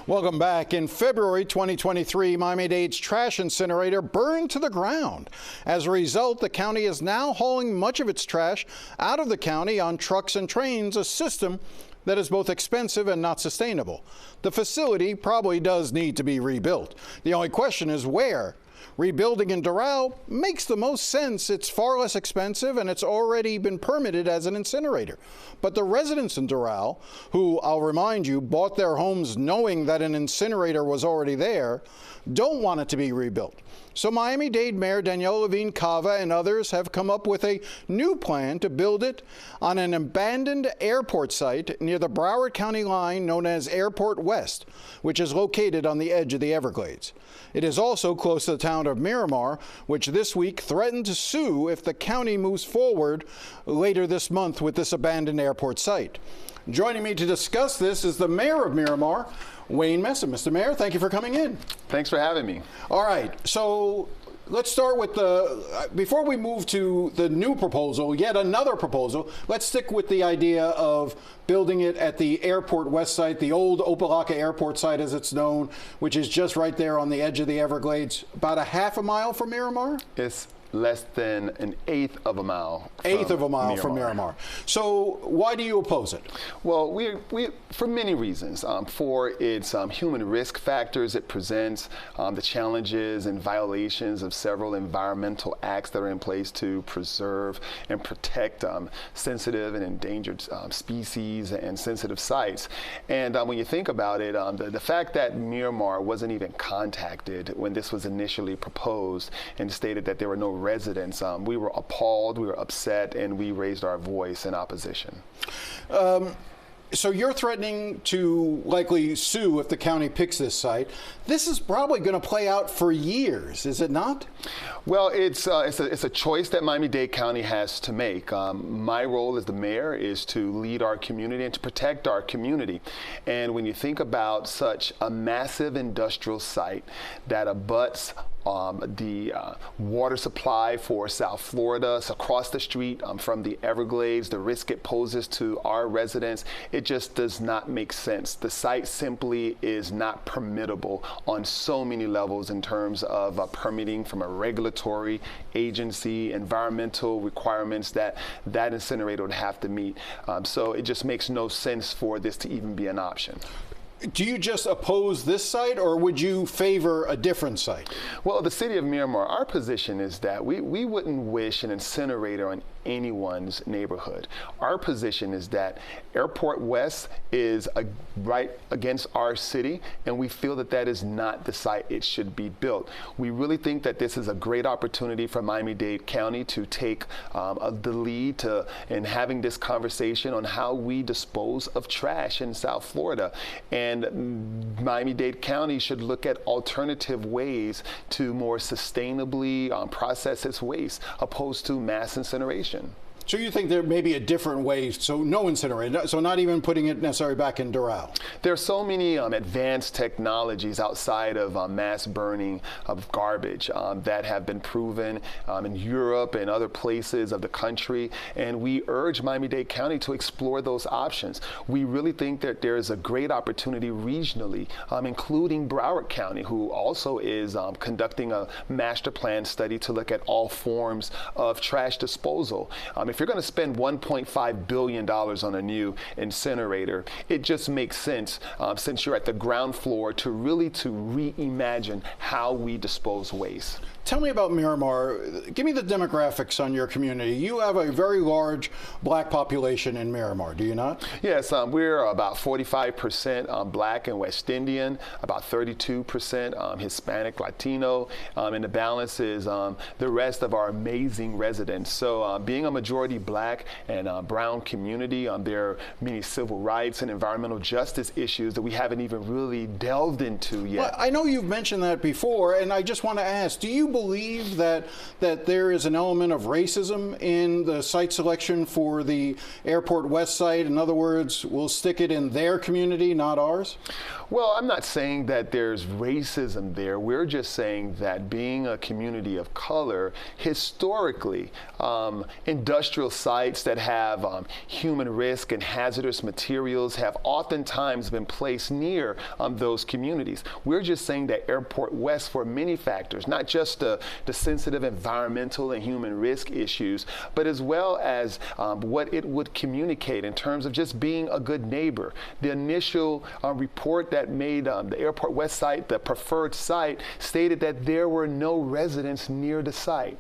Welcome back. In February 2023, Miami-Dade's trash incinerator burned to the ground. As a result, the county is now hauling much of its trash out of the county on trucks and trains, a system that is both expensive and not sustainable. The facility probably does need to be rebuilt. The only question is where. Rebuilding in Doral makes the most sense. It's far less expensive and it's already been permitted as an incinerator. But the residents in Doral, who I'll remind you bought their homes knowing that an incinerator was already there, don't want it to be rebuilt. So Miami-Dade Mayor Danielle Levine Cava and others have come up with a new plan to build it on an abandoned airport site near the Broward County line known as Airport West, which is located on the edge of the Everglades. It is also close to the town of Miramar, which this week threatened to sue if the county moves forward later this month with this abandoned airport site. Joining me to discuss this is the mayor of Miramar, Wayne Messam. Mr. Mayor, thank you for coming in. Thanks for having me. All right, so let's start with before we move to the new proposal, yet another proposal, let's stick with the idea of building it at the Airport West site, the old Opelika Airport site as it's known, which is just right there on the edge of the Everglades, about a half a mile from Miramar? It's less than an eighth of a mile. From Miramar. So why do you oppose it? Well, we for many reasons. For its human risk factors it presents, the challenges and violations of several environmental acts that are in place to preserve and protect sensitive and endangered species and sensitive sites. And when you think about it, the fact that Miramar wasn't even contacted when this was initially proposed and stated that there were no residents, we were appalled, we were upset, and we raised our voice in opposition. So you're threatening to likely sue if the county picks this site. This is probably going to play out for years, is it not? Well, it's a choice that Miami-Dade County has to make. My role as the mayor is to lead our community and to protect our community. And when you think about such a massive industrial site that abuts the water supply for South Florida, so across the street from the Everglades, the risk it poses to our residents, it just does not make sense. The site simply is not permittable on so many levels in terms of permitting from a regulatory agency, environmental requirements that incinerator would have to meet. So it just makes no sense for this to even be an option. Do you just oppose this site, or would you favor a different site? Well, the city of Miramar, our position is that we wouldn't wish an incinerator on anyone's neighborhood. Our position is that Airport West is right against our city, and we feel that that is not the site it should be built. We really think that this is a great opportunity for Miami-Dade County to take the lead in having this conversation on how we dispose of trash in South Florida. And Miami-Dade County should look at alternative ways to more sustainably process its waste, opposed to mass incineration. So you think there may be a different way, so no incinerator, so not even putting it necessarily back in Doral? There are so many advanced technologies outside of mass burning of garbage that have been proven in Europe and other places of the country, and we urge Miami-Dade County to explore those options. We really think that there is a great opportunity regionally, including Broward County, who also is conducting a master plan study to look at all forms of trash disposal. If you're going to spend $1.5 billion on a new incinerator, it just makes sense, since you're at the ground floor, to reimagine how we dispose waste. Tell me about Miramar. Give me the demographics on your community. You have a very large black population in Miramar, do you not? Yes, we're about 45% black and West Indian, about 32% Hispanic, Latino, and the balance is the rest of our amazing residents. So being a majority black and brown community, there are many civil rights and environmental justice issues that we haven't even really delved into yet. Well, I know you've mentioned that before, and I just want to ask, do you believe that there is an element of racism in the site selection for the Airport West site? In other words, we'll stick it in their community, not ours? Well, I'm not saying that there's racism there. We're just saying that being a community of color, historically, industrial sites that have human risk and hazardous materials have oftentimes been placed near those communities. We're just saying that Airport West, for many factors, not just the sensitive environmental and human risk issues, but as well as what it would communicate in terms of just being a good neighbor. The initial report that made the Airport West site the preferred site stated that there were no residents near the site.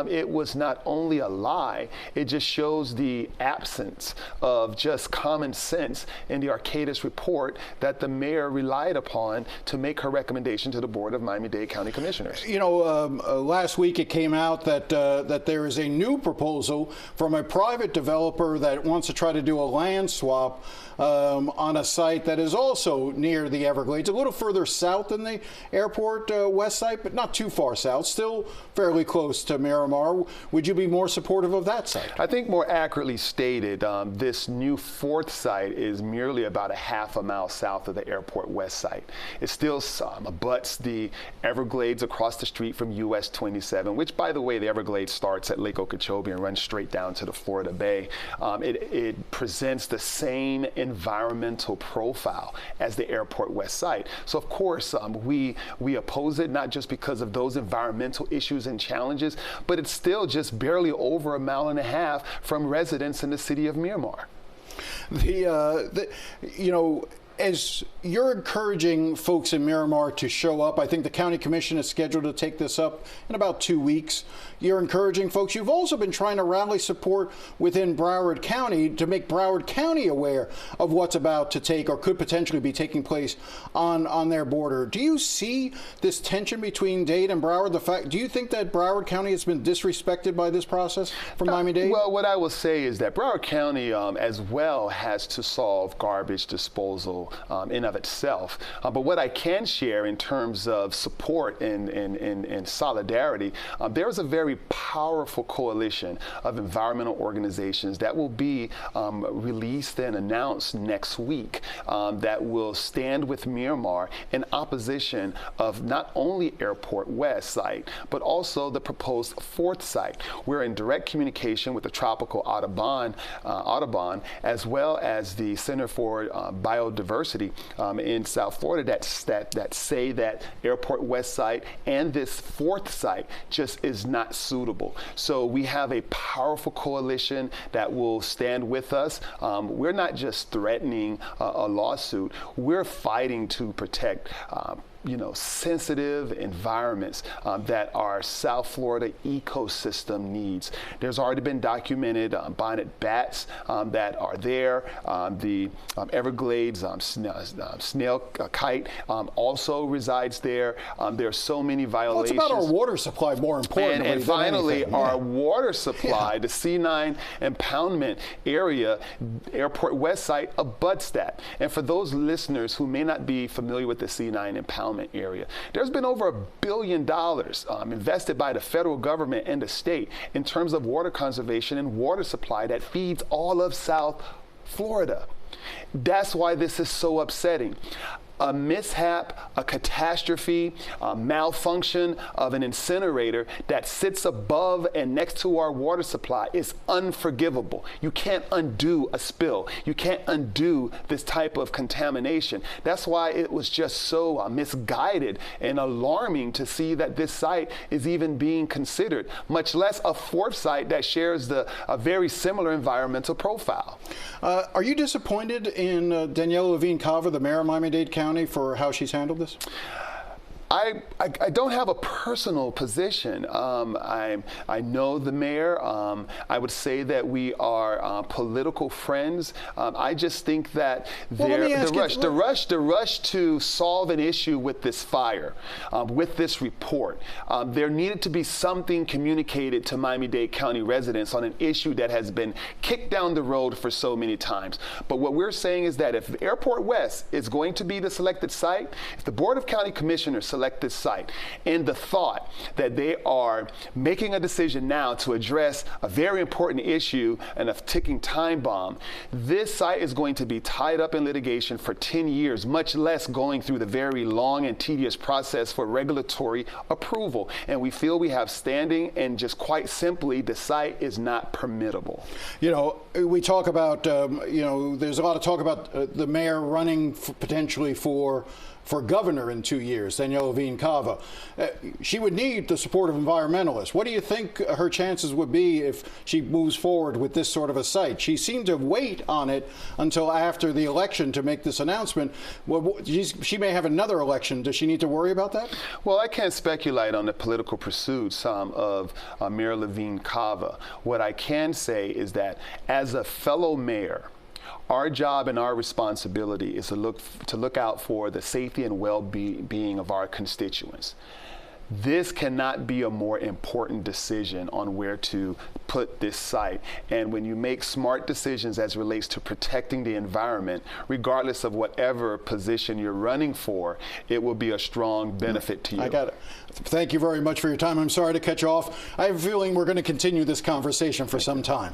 It was not only a lie, it just shows the absence of just common sense in the Arcadis report that the mayor relied upon to make her recommendation to the Board of Miami-Dade County Commissioners. You know, last week it came out that that there is a new proposal from a private developer that wants to try to do a land swap on a site that is also near the Everglades, a little further south than the Airport West site, but not too far south, still fairly close to Miramar. Would you be more supportive of that site? I think more accurately stated, this new fourth site is merely about a half a mile south of the Airport West site. It still abuts the Everglades across the street from US 27, which, by the way, the Everglades starts at Lake Okeechobee and runs straight down to the Florida Bay. It presents the same environmental profile as the Airport West site. So of course we oppose it, not just because of those environmental issues and challenges, but it's still just barely over 1.5 miles from residents in the city of Miramar. You know, as you're encouraging folks in Miramar to show up, I think the county commission is scheduled to take this up in about 2 weeks. You're encouraging folks. You've also been trying to rally support within Broward County to make Broward County aware of what's about to take or could potentially be taking place on their border. Do you see this tension between Dade and Broward? Do you think that Broward County has been disrespected by this process from Miami-Dade? Well, what I will say is that Broward County as well has to solve garbage disposal in of itself. But what I can share in terms of support and solidarity, there is a very powerful coalition of environmental organizations that will be released and announced next week that will stand with Miramar in opposition of not only Airport West site, but also the proposed fourth site. We're in direct communication with the Tropical Audubon, as well as the Center for Biodiversity in South Florida that say that Airport West site and this fourth site just is not suitable. So we have a powerful coalition that will stand with us. We're not just threatening a lawsuit, we're fighting to protect sensitive environments that our South Florida ecosystem needs. There's already been documented bonnet bats that are there. The Everglades snail kite also resides there. There's so many violations. Well, it's about our water supply, more importantly. And finally, our water supply, the C9 impoundment area, Airport West site abuts that. And for those listeners who may not be familiar with the C9 impoundment area, there's been over $1 billion invested by the federal government and the state in terms of water conservation and water supply that feeds all of South Florida. That's why this is so upsetting. A mishap, a catastrophe, a malfunction of an incinerator that sits above and next to our water supply is unforgivable. You can't undo a spill. You can't undo this type of contamination. That's why it was just so misguided and alarming to see that this site is even being considered, much less a fourth site that shares a very similar environmental profile. Are you disappointed in Danielle Levine-Cava, the mayor of Miami-Dade County, for how she's handled this? I don't have a personal position. I know the mayor. I would say that we are political friends. I just think that the rush to solve an issue with this fire, with this report, there needed to be something communicated to Miami-Dade County residents on an issue that has been kicked down the road for so many times. But what we're saying is that if Airport West is going to be the selected site, if the Board of County Commissioners select this site. And the thought that they are making a decision now to address a very important issue and a ticking time bomb, this site is going to be tied up in litigation for 10 years, much less going through the very long and tedious process for regulatory approval. And we feel we have standing, and just quite simply, the site is not permittable. You know, we talk about, you know, there's a lot of talk about the mayor running potentially for governor in 2 years, Daniela Levine Cava. She would need the support of environmentalists. What do you think her chances would be if she moves forward with this sort of a site? She seemed to wait on it until after the election to make this announcement. Well, she may have another election. Does she need to worry about that? Well, I can't speculate on the political pursuits of Mayor Levine Cava. What I can say is that as a fellow mayor, our job and our responsibility is to look out for the safety and well-being of our constituents. This cannot be a more important decision on where to put this site. And when you make smart decisions as relates to protecting the environment, regardless of whatever position you're running for, it will be a strong benefit to you. I got it. Thank you very much for your time. I'm sorry to cut you off. I have a feeling we're going to continue this conversation for some time.